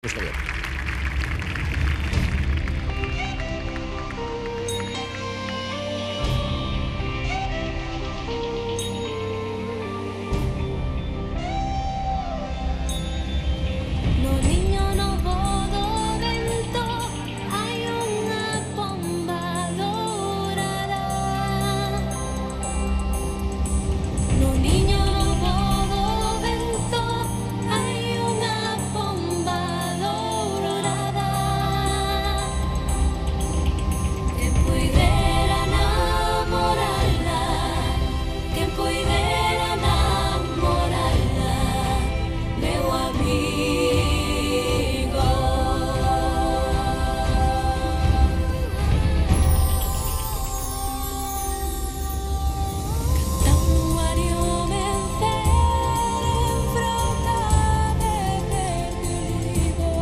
Pues Javier. No niño, no bodo vento, hai unha pomba dourada. No niño, no bodo vento, hai unha pomba dourada. Quen puidera namorala, quen puidera namorala, meu amigo. Tanuario mencer en frauta de perdido.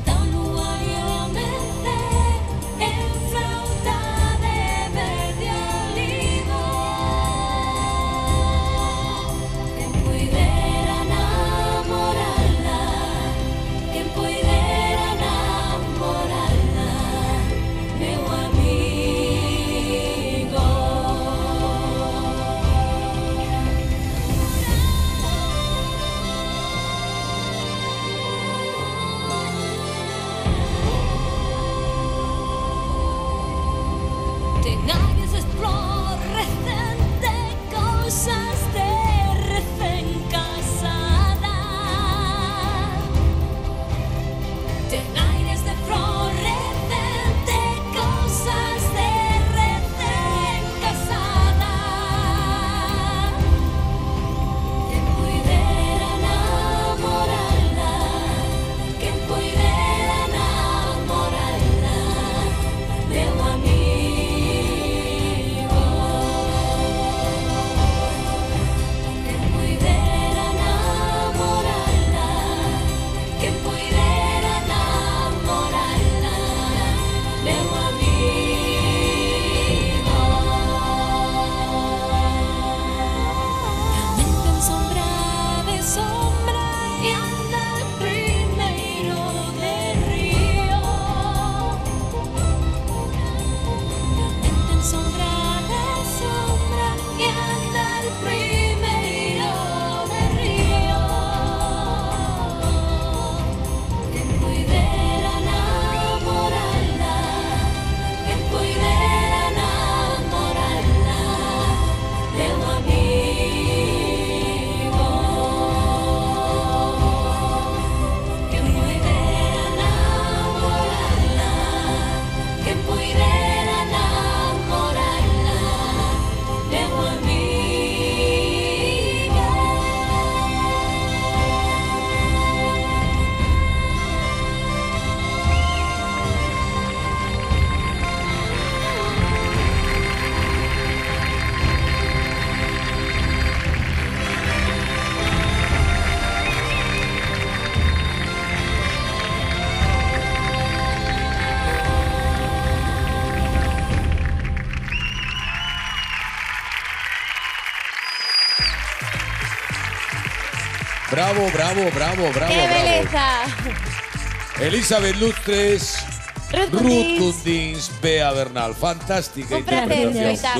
Tanuario mencer en frauta de perdido. Quen puidera namorala, quen puidera namorala, meu amigo. Tenades explorecente, cousas de recén casada. Tenades de florecente, cousas de recén casada. Quen puidera namorala, quen puidera namorala, meu amigo. Quen puidera namorala, quen puidera namorala, meu amigo. Tamén ten sombra de sombra e anda el primeiro de río. Tamén ten sombra de sombra e anda el primeiro de río. Quen puidera namorala, quen puidera namorala, meu amigo. Quen puidera namorala, quen puidera namorala, meu amigo. Bravo, bravo, bravo, bravo, ¡Qué bravo. belleza! Elizabeth Lustres, Ruth Ruth Gundins. Gundins, Bea Bernal. Fantástica Un placer, interpretación. escoitar.